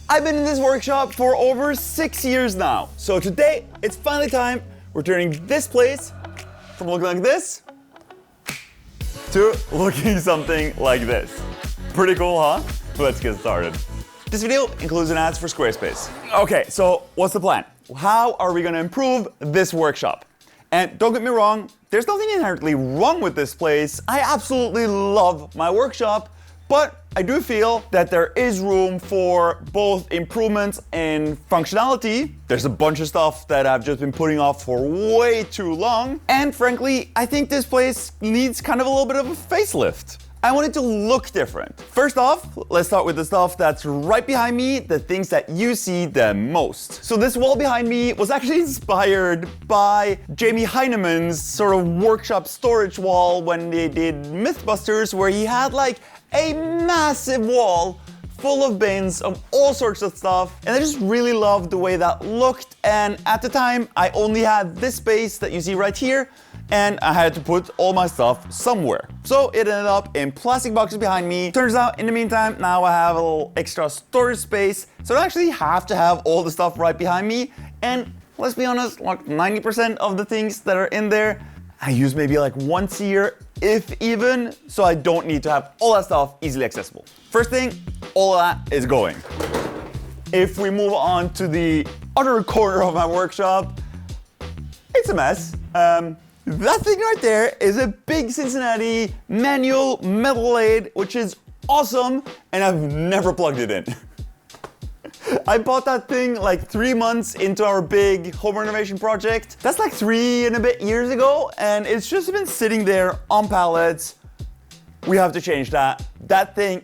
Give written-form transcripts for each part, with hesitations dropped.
I've been in this workshop for over 6 years now. So today, it's finally time. We're turning this place from looking like this to looking something like this. Pretty cool, huh? Let's get started. This video includes an ads for Squarespace. Okay, so what's the plan? How are we gonna improve this workshop? And don't get me wrong, there's nothing inherently wrong with this place. I absolutely love my workshop, but I do feel that there is room for both improvements in functionality. There's a bunch of stuff that I've just been putting off for way too long. And frankly, I think this place needs kind of a little bit of a facelift. I want it to look different. First off, let's start with the stuff that's right behind me, the things that you see the most. So this wall behind me was actually inspired by Jamie Heinemann's sort of workshop storage wall when they did Mythbusters, where he had like a massive wall full of bins of all sorts of stuff. And I just really loved the way that looked. And at the time, I only had this space that you see right here, and I had to put all my stuff somewhere. So it ended up in plastic boxes behind me. Turns out, in the meantime, now I have a little extra storage space, so I don't actually have to have all the stuff right behind me. And let's be honest, like 90% of the things that are in there, I use maybe like once a year, if even, so I don't need to have all that stuff easily accessible. First thing, all of that is going. If we move on to the other corner of my workshop, it's a mess. That thing right there is a big Cincinnati manual metal lathe, which is awesome, and I've never plugged it in. I bought that thing like 3 months into our big home renovation project. That's like 3 and a bit years ago, and it's just been sitting there on pallets. We have to change that. That thing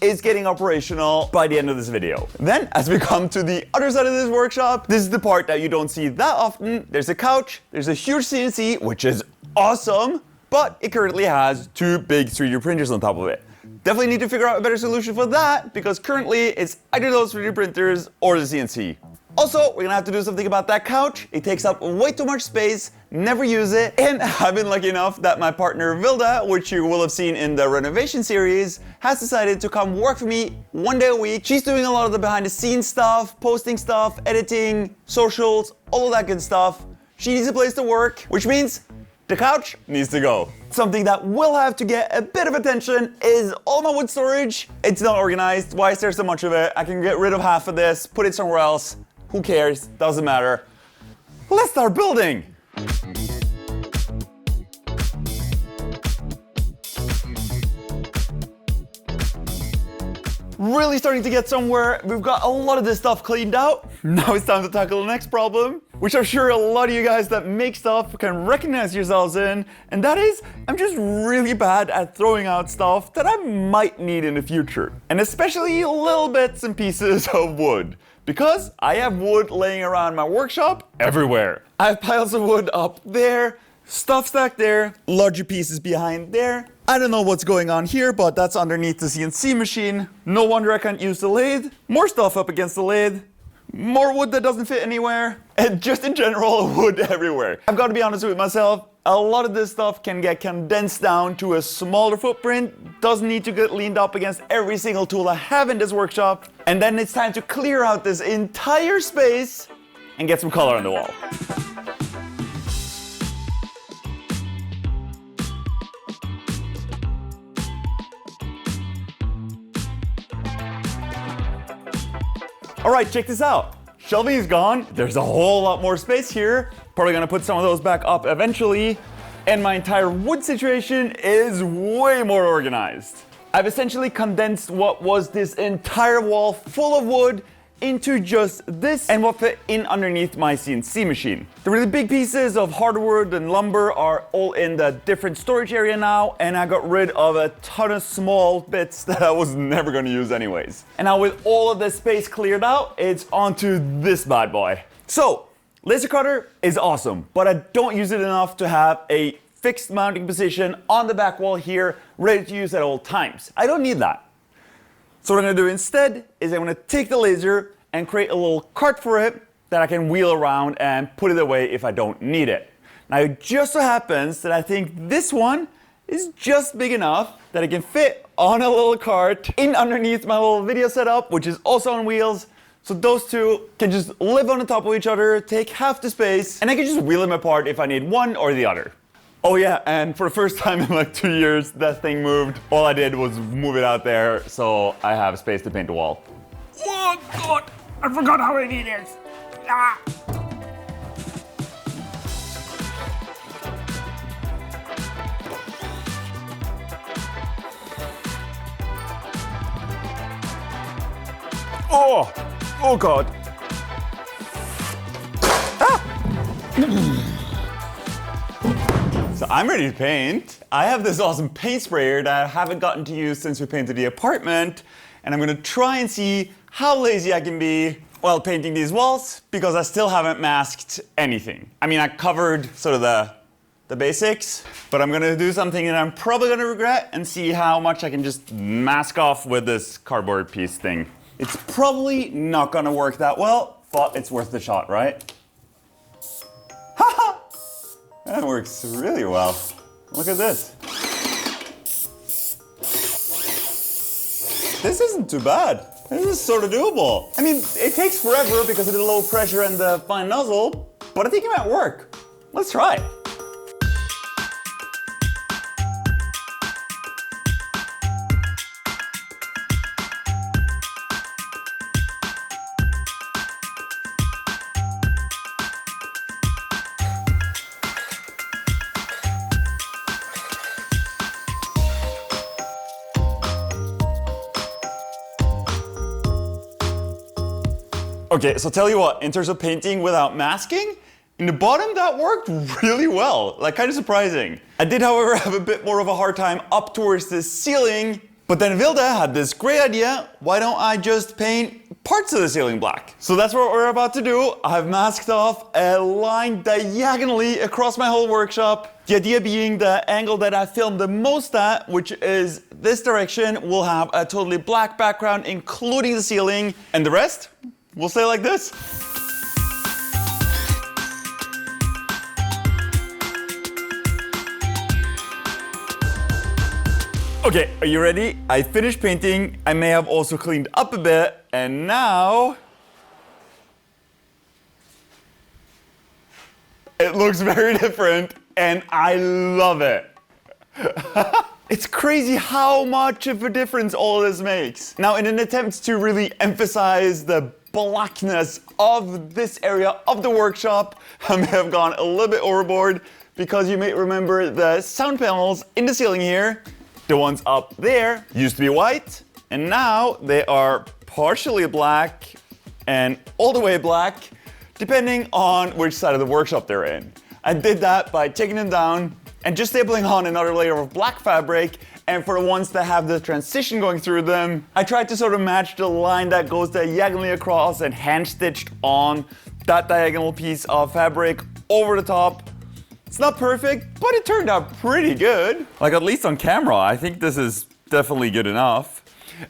is getting operational by the end of this video. Then, as we come to the other side of this workshop, this is the part that you don't see that often. There's a couch, there's a huge CNC, which is awesome, but it currently has 2 big 3D printers on top of it. Definitely need to figure out a better solution for that, because currently it's either those 3D printers or the CNC. Also, we're gonna have to do something about that couch. It takes up way too much space, never use it, and I've been lucky enough that my partner Vilda, which you will have seen in the renovation series, has decided to come work for me 1 day a week. She's doing a lot of the behind the scenes stuff, posting stuff, editing, socials, all of that good stuff. She needs a place to work, which means the couch needs to go. Something that will have to get a bit of attention is all my wood storage. It's not organized. Why is there so much of it? I can get rid of half of this, put it somewhere else. Who cares? Doesn't matter. Let's start building. Really starting to get somewhere. We've got a lot of this stuff cleaned out. Now it's time to tackle the next problem, which I'm sure a lot of you guys that make stuff can recognize yourselves in, and that is, I'm just really bad at throwing out stuff that I might need in the future, and especially little bits and pieces of wood, because I have wood laying around my workshop everywhere. I have piles of wood up there, stuff stacked there, larger pieces behind there. I don't know what's going on here, but that's underneath the CNC machine. No wonder I can't use the lathe. More stuff up against the lathe. More wood that doesn't fit anywhere. And just in general, wood everywhere. I've got to be honest with myself. A lot of this stuff can get condensed down to a smaller footprint. Doesn't need to get leaned up against every single tool I have in this workshop. And then it's time to clear out this entire space and get some color on the wall. All right, check this out. Shelving is gone. There's a whole lot more space here. Probably gonna put some of those back up eventually. And my entire wood situation is way more organized. I've essentially condensed what was this entire wall full of wood into just this and what fit in underneath my CNC machine. The really big pieces of hardwood and lumber are all in the different storage area now, and I got rid of a ton of small bits that I was never gonna use anyways. And now with all of this space cleared out, it's onto this bad boy. So, laser cutter is awesome, but I don't use it enough to have a fixed mounting position on the back wall here, ready to use at all times. I don't need that. So what I'm gonna do instead is I'm gonna take the laser and create a little cart for it that I can wheel around and put it away if I don't need it. Now it just so happens that I think this one is just big enough that it can fit on a little cart in underneath my little video setup, which is also on wheels. So those two can just live on the top of each other, take half the space, and I can just wheel them apart if I need one or the other. Oh yeah, and for the first time in like 2 years, that thing moved. All I did was move it out there, so I have space to paint the wall. Oh God, I forgot how heavy it is. Ah. Oh God. So I'm ready to paint. I have this awesome paint sprayer that I haven't gotten to use since we painted the apartment, and I'm gonna try and see how lazy I can be while painting these walls, because I still haven't masked anything. I mean, I covered sort of the basics, but I'm gonna do something that I'm probably gonna regret and see how much I can just mask off with this cardboard piece thing. It's probably not gonna work that well, but it's worth the shot, right? Haha! That works really well. Look at this. This isn't too bad. This is sort of doable. I mean, it takes forever because of the low pressure and the fine nozzle, but I think it might work. Let's try. Okay, so tell you what, in terms of painting without masking, in the bottom that worked really well, like kind of surprising. I did, however, have a bit more of a hard time up towards the ceiling, but then Vilde had this great idea, why don't I just paint parts of the ceiling black? So that's what we're about to do. I've masked off a line diagonally across my whole workshop. The idea being the angle that I filmed the most at, which is this direction, will have a totally black background, including the ceiling, and the rest we'll say like this. Okay, are you ready? I finished painting. I may have also cleaned up a bit, and now it looks very different, and I love it. It's crazy how much of a difference all of this makes. Now, in an attempt to really emphasize the blackness of this area of the workshop, I may have gone a little bit overboard, because you may remember the sound panels in the ceiling here, the ones up there used to be white, and now they are partially black and all the way black, depending on which side of the workshop they're in. I did that by taking them down and just stapling on another layer of black fabric. And for the ones that have the transition going through them, I tried to sort of match the line that goes diagonally across and hand-stitched on that diagonal piece of fabric over the top. It's not perfect, but it turned out pretty good. Like, at least on camera, I think this is definitely good enough.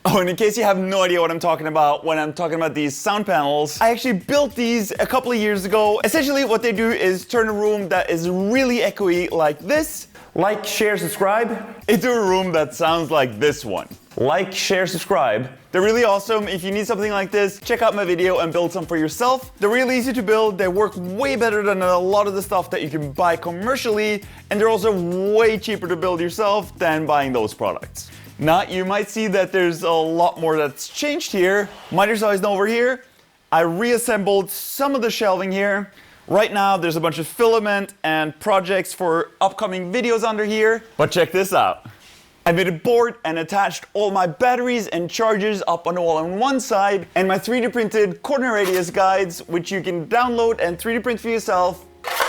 Oh, and in case you have no idea what I'm talking about when I'm talking about these sound panels, I actually built these a couple of years ago. Essentially, what they do is turn a room that is really echoey like this, like, share, subscribe, into a room that sounds like this one. Like, share, subscribe. They're really awesome. If you need something like this, check out my video and build some for yourself. They're really easy to build. They work way better than a lot of the stuff that you can buy commercially, and they're also way cheaper to build yourself than buying those products. Now, you might see that there's a lot more that's changed here. Miter size over here. I reassembled some of the shelving here. Right now, there's a bunch of filament and projects for upcoming videos under here. But check this out. I made a board and attached all my batteries and chargers up on the wall on one side, and my 3D printed corner radius guides, which you can download and 3D print for yourself.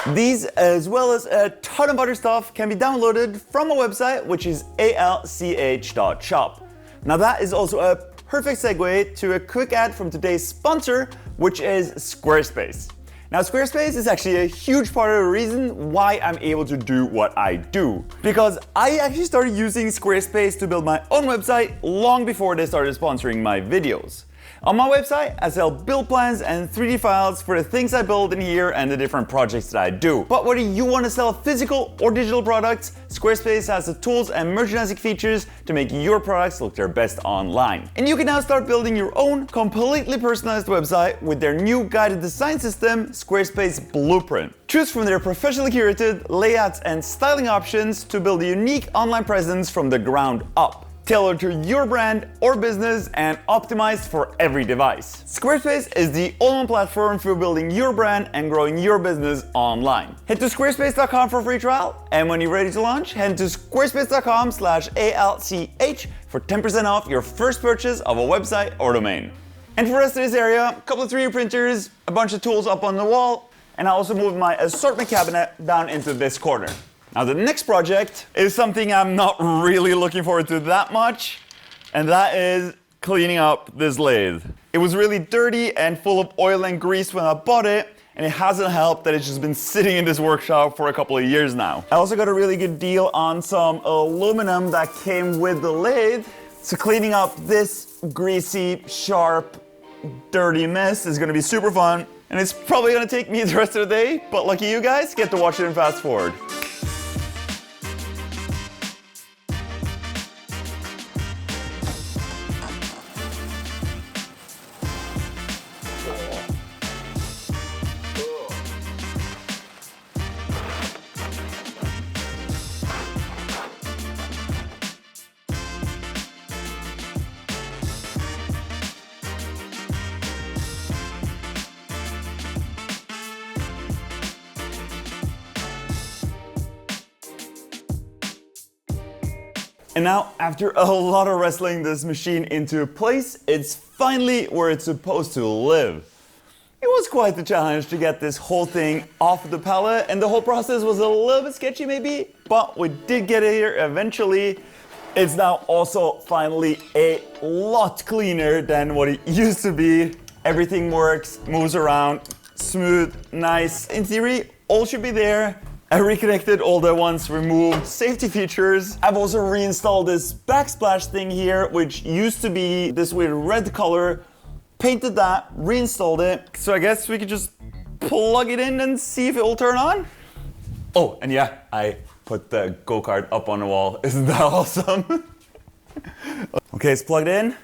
These, as well as a ton of other stuff, can be downloaded from a website, which is alch.shop. Now that is also a perfect segue to a quick ad from today's sponsor, which is Squarespace. Now, Squarespace is actually a huge part of the reason why I'm able to do what I do. Because I actually started using Squarespace to build my own website long before they started sponsoring my videos. On my website, I sell build plans and 3D files for the things I build in here and the different projects that I do. But whether you want to sell physical or digital products, Squarespace has the tools and merchandising features to make your products look their best online. And you can now start building your own completely personalized website with their new guided design system, Squarespace Blueprint. Choose from their professionally curated layouts and styling options to build a unique online presence from the ground up, tailored to your brand or business and optimized for every device. Squarespace is the all-in platform for building your brand and growing your business online. Head to squarespace.com for a free trial, and when you're ready to launch, head to squarespace.com/ALCH for 10% off your first purchase of a website or domain. And for the rest of this area, a couple of 3D printers, a bunch of tools up on the wall, and I also moved my assortment cabinet down into this corner. Now the next project is something I'm not really looking forward to that much, and that is cleaning up this lathe. It was really dirty and full of oil and grease when I bought it, and it hasn't helped that it's just been sitting in this workshop for a couple of years now. I also got a really good deal on some aluminum that came with the lathe, so cleaning up this greasy, sharp, dirty mess is gonna be super fun, and it's probably gonna take me the rest of the day, but lucky you guys get to watch it and fast forward. And now, after a lot of wrestling this machine into place, it's finally where it's supposed to live. It was quite the challenge to get this whole thing off the pallet, and the whole process was a little bit sketchy maybe, but we did get it here eventually. It's now also finally a lot cleaner than what it used to be. Everything works, moves around, smooth, nice. In theory, all should be there. I reconnected all the once removed safety features. I've also reinstalled this backsplash thing here, which used to be this weird red color. Painted that, reinstalled it. So I guess we could just plug it in and see if it will turn on. Oh, and yeah, I put the go-kart up on the wall. Isn't that awesome? Okay, it's plugged in.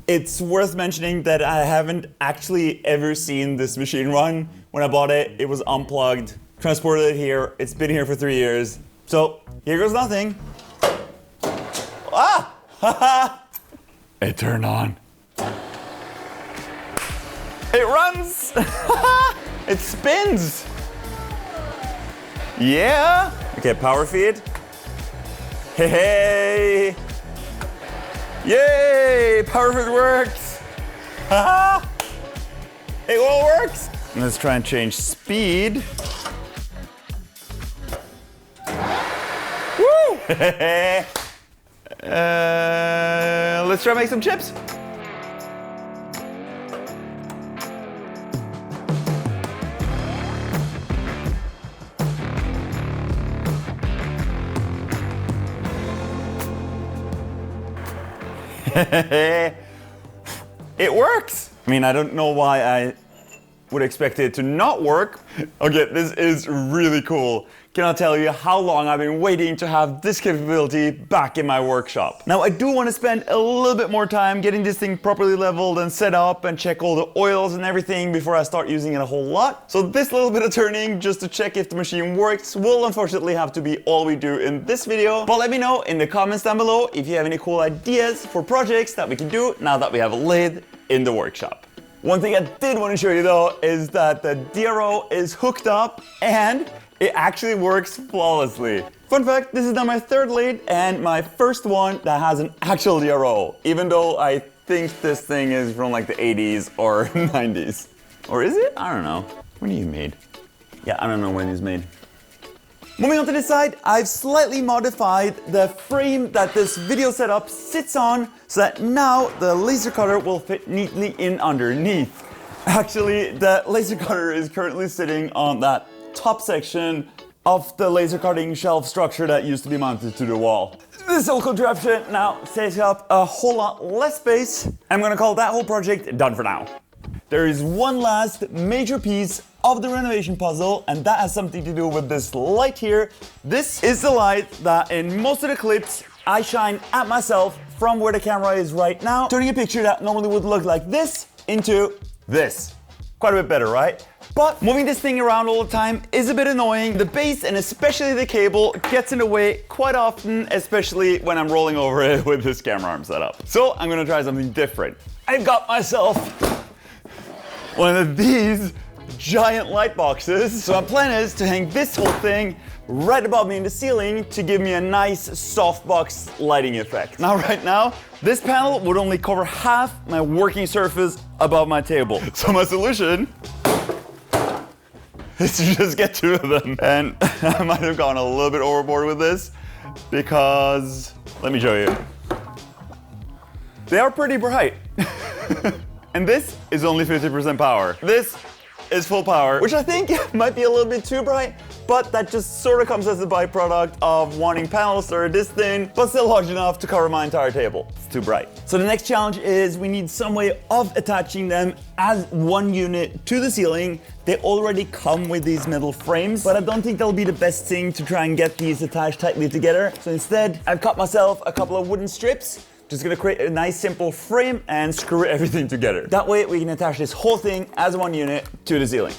It's worth mentioning that I haven't actually ever seen this machine run. When I bought it, it was unplugged. Transported it here. It's been here for 3 years. So here goes nothing. Ah! Haha! It turned on. It runs! It spins! Yeah! Okay, power feed. Hey, hey! Yay! Power feed works! Haha! It all works! Let's try and change speed. Let's try and make some chips. It works. I mean, I don't know why I would expect it to not work. Okay, this is really cool. Cannot tell you how long I've been waiting to have this capability back in my workshop. Now, I do want to spend a little bit more time getting this thing properly leveled and set up and check all the oils and everything before I start using it a whole lot. So this little bit of turning just to check if the machine works will unfortunately have to be all we do in this video. But let me know in the comments down below if you have any cool ideas for projects that we can do now that we have a lathe in the workshop. One thing I did want to show you though is that the DRO is hooked up and it actually works flawlessly. Fun fact, this is now my third lathe and my first one that has an actual DRO, even though I think this thing is from like the 80s or 90s. Or is it? I don't know. When are you made? Yeah, I don't know when it's made. Moving on to this side, I've slightly modified the frame that this video setup sits on so that now the laser cutter will fit neatly in underneath. Actually, the laser cutter is currently sitting on that top section of the laser cutting shelf structure that used to be mounted to the wall. This whole contraption now takes up a whole lot less space. I'm gonna call that whole project done for now. There is one last major piece of the renovation puzzle, and that has something to do with this light here. This is the light that in most of the clips I shine at myself from where the camera is right now, turning a picture that normally would look like this into this. Quite a bit better, right? But moving this thing around all the time is a bit annoying. The base and especially the cable gets in the way quite often, especially when I'm rolling over it with this camera arm setup. So I'm gonna try something different. I've got myself one of these giant light boxes. So my plan is to hang this whole thing right above me in the ceiling to give me a nice softbox lighting effect. Now, right now, this panel would only cover half my working surface above my table. So my solution is to just get two of them. And I might have gone a little bit overboard with this because, let me show you. They are pretty bright. And this is only 50% power. This is full power, which I think might be a little bit too bright, but that just sort of comes as a byproduct of wanting panels that are this thin, but still large enough to cover my entire table. It's too bright. So the next challenge is we need some way of attaching them as one unit to the ceiling. They already come with these metal frames, but I don't think that'll be the best thing to try and get these attached tightly together. So instead, I've cut myself a couple of wooden strips. Just gonna create a nice simple frame and screw everything together. That way we can attach this whole thing as one unit to the ceiling.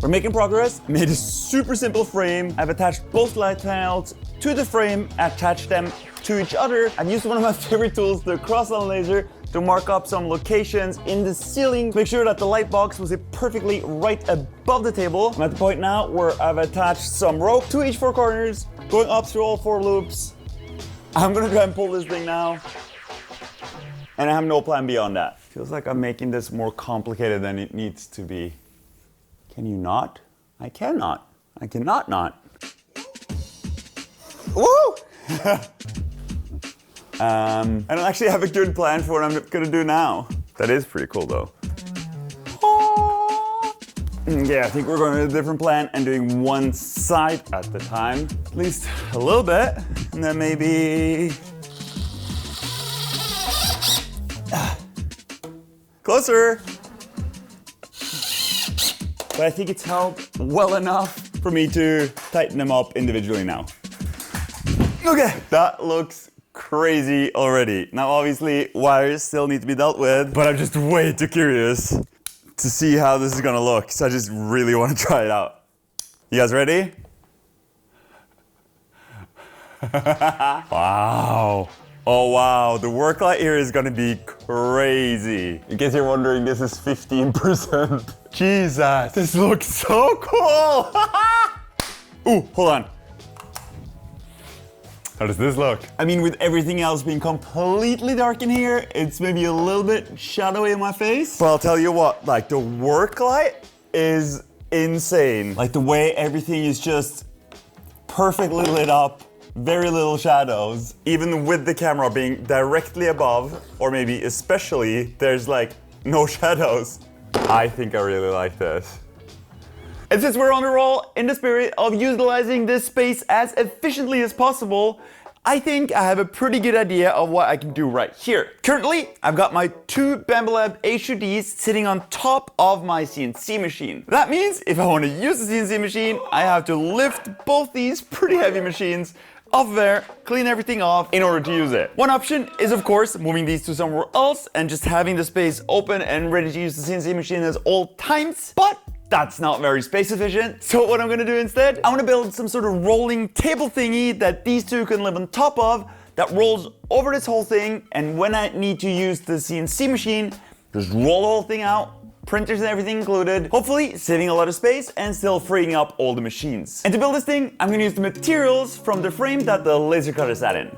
We're making progress. Made a super simple frame. I've attached both light panels to the frame, attached them to each other. I've used one of my favorite tools, the cross-line laser, to mark up some locations in the ceiling to make sure that the light box was perfectly right above the table. I'm at the point now where I've attached some rope to each four corners, going up through all four loops. I'm gonna try and pull this thing now, and I have no plan beyond that. Feels like I'm making this more complicated than it needs to be. Can you not? I cannot. I cannot not. Woo! I don't actually have a good plan for what I'm gonna do now. That is pretty cool though. Yeah, I think we're going to a different plan and doing one side at the time. At least a little bit. And then maybe... Closer! But I think it's held well enough for me to tighten them up individually now. Okay, that looks crazy already. Now obviously wires still need to be dealt with, but I'm just way too curious to see how this is gonna look. So I just really want to try it out. You guys ready? Wow. Oh wow, the work light here is gonna be crazy. In case you're wondering, this is 15%. Jesus, this looks so cool. Ooh, hold on. How does this look? I mean, with everything else being completely dark in here, it's maybe a little bit shadowy in my face. But I'll tell you what, like the work light is insane. Like the way everything is just perfectly lit up, very little shadows. Even with the camera being directly above, or maybe especially, there's like no shadows. I think I really like this. And since we're on the roll in the spirit of utilizing this space as efficiently as possible, I think I have a pretty good idea of what I can do right here. Currently, I've got my two Bambolab H2Ds sitting on top of my CNC machine. That means if I want to use the CNC machine, I have to lift both these pretty heavy machines off there, clean everything off in order to use it. One option is of course moving these to somewhere else and just having the space open and ready to use the CNC machine at all times, but that's not very space efficient. So what I'm gonna do instead, I wanna build some sort of rolling table thingy that these two can live on top of, that rolls over this whole thing, and when I need to use the CNC machine, just roll the whole thing out, printers and everything included, hopefully saving a lot of space and still freeing up all the machines. And to build this thing, I'm gonna use the materials from the frame that the laser cutter sat in.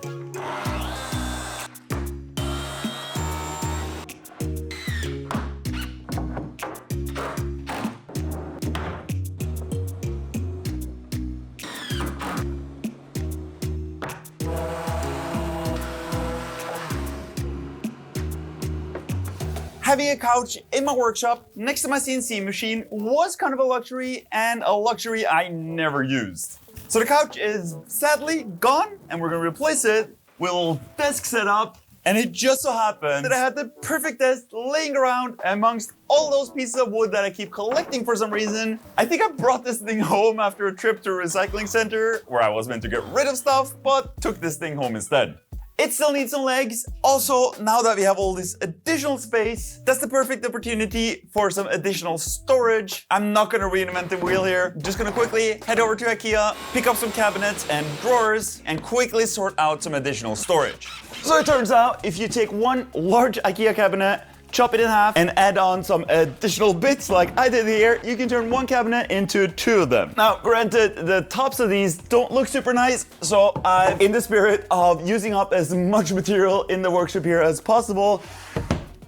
Having a couch in my workshop next to my CNC machine was kind of a luxury, and a luxury I never used. So the couch is sadly gone, and we're gonna replace it with a little desk setup. And it just so happened that I had the perfect desk laying around amongst all those pieces of wood that I keep collecting for some reason. I think I brought this thing home after a trip to a recycling center where I was meant to get rid of stuff, but took this thing home instead. It still needs some legs. Also, now that we have all this additional space, that's the perfect opportunity for some additional storage. I'm not gonna reinvent the wheel here. I'm just gonna quickly head over to IKEA, pick up some cabinets and drawers, and quickly sort out some additional storage. So it turns out, if you take one large IKEA cabinet, chop it in half, and add on some additional bits like I did here, you can turn one cabinet into two of them. Now, granted, the tops of these don't look super nice, so I'm in the spirit of using up as much material in the workshop here as possible.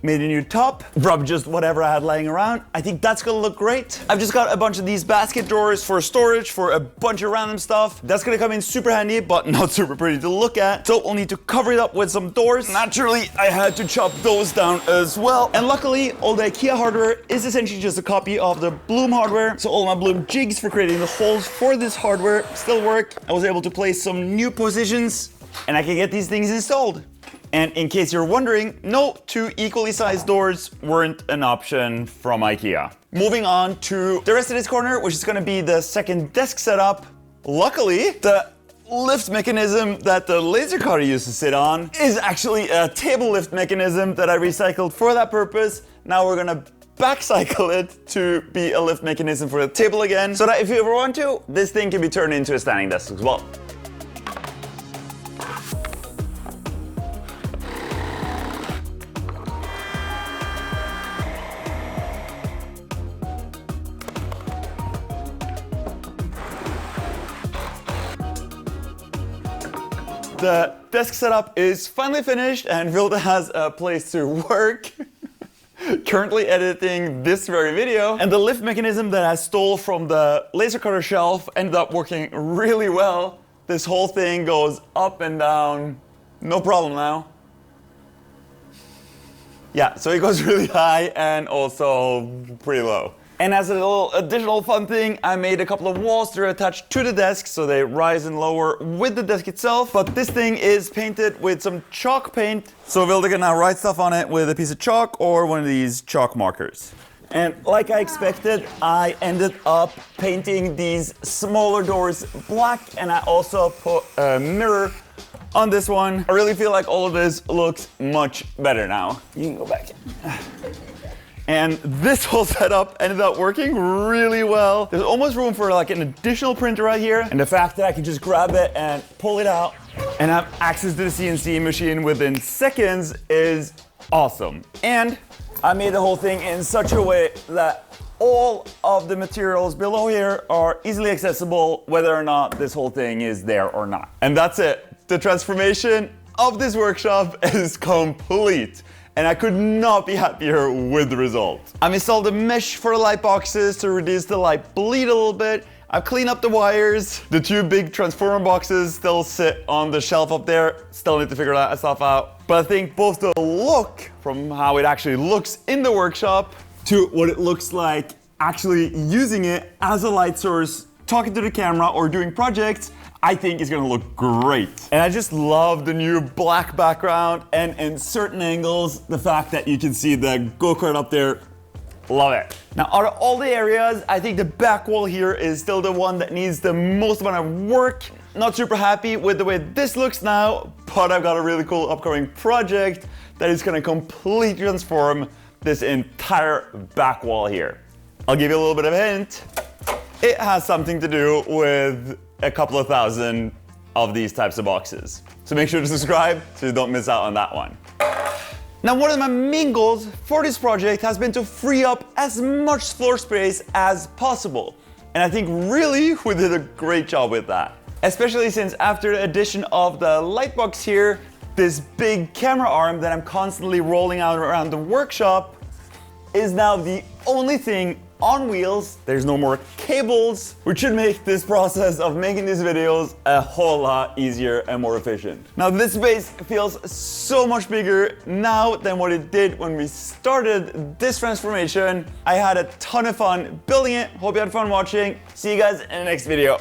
Made a new top from just whatever I had laying around. I think that's gonna look great. I've just got a bunch of these basket drawers for storage for a bunch of random stuff. That's gonna come in super handy, but not super pretty to look at. So we'll need to cover it up with some doors. Naturally, I had to chop those down as well. And luckily, all the IKEA hardware is essentially just a copy of the Bloom hardware. So all my Bloom jigs for creating the holes for this hardware still work. I was able to place some new positions, and I can get these things installed. And in case you're wondering, no, two equally sized doors weren't an option from IKEA. Moving on to the rest of this corner, which is gonna be the second desk setup. Luckily, the lift mechanism that the laser cutter used to sit on is actually a table lift mechanism that I recycled for that purpose. Now we're gonna back cycle it to be a lift mechanism for the table again, so that if you ever want to, this thing can be turned into a standing desk as well. The desk setup is finally finished and Vilde has a place to work. Currently editing this very video. And the lift mechanism that I stole from the laser cutter shelf ended up working really well. This whole thing goes up and down, no problem now. Yeah, so it goes really high and also pretty low. And as a little additional fun thing, I made a couple of walls that are attached to the desk so they rise and lower with the desk itself. But this thing is painted with some chalk paint. So Vilde can now write stuff on it with a piece of chalk or one of these chalk markers. And like I expected, I ended up painting these smaller doors black, and I also put a mirror on this one. I really feel like all of this looks much better now. You can go back. And this whole setup ended up working really well. There's almost room for like an additional printer right here. And the fact that I can just grab it and pull it out and have access to the CNC machine within seconds is awesome. And I made the whole thing in such a way that all of the materials below here are easily accessible, whether or not this whole thing is there or not. And that's it. The transformation of this workshop is complete. And I could not be happier with the result. I've installed a mesh for the light boxes to reduce the light bleed a little bit. I've cleaned up the wires. The two big transformer boxes still sit on the shelf up there. Still need to figure that stuff out. But I think both the look from how it actually looks in the workshop to what it looks like actually using it as a light source, talking to the camera or doing projects, I think is gonna look great. And I just love the new black background, and in certain angles, the fact that you can see the go-kart up there, love it. Now, out of all the areas, I think the back wall here is still the one that needs the most amount of work. Not super happy with the way this looks now, but I've got a really cool upcoming project that is gonna completely transform this entire back wall here. I'll give you a little bit of a hint. It has something to do with a couple of thousand of these types of boxes. So make sure to subscribe so you don't miss out on that one. Now, one of my main goals for this project has been to free up as much floor space as possible. And I think really we did a great job with that. Especially since after the addition of the light box here, this big camera arm that I'm constantly rolling out around the workshop is now the only thing on wheels. There's no more cables, which should make this process of making these videos a whole lot easier and more efficient. Now this space feels so much bigger now than what it did when we started this transformation. I had a ton of fun building it. Hope you had fun watching. See you guys in the next video.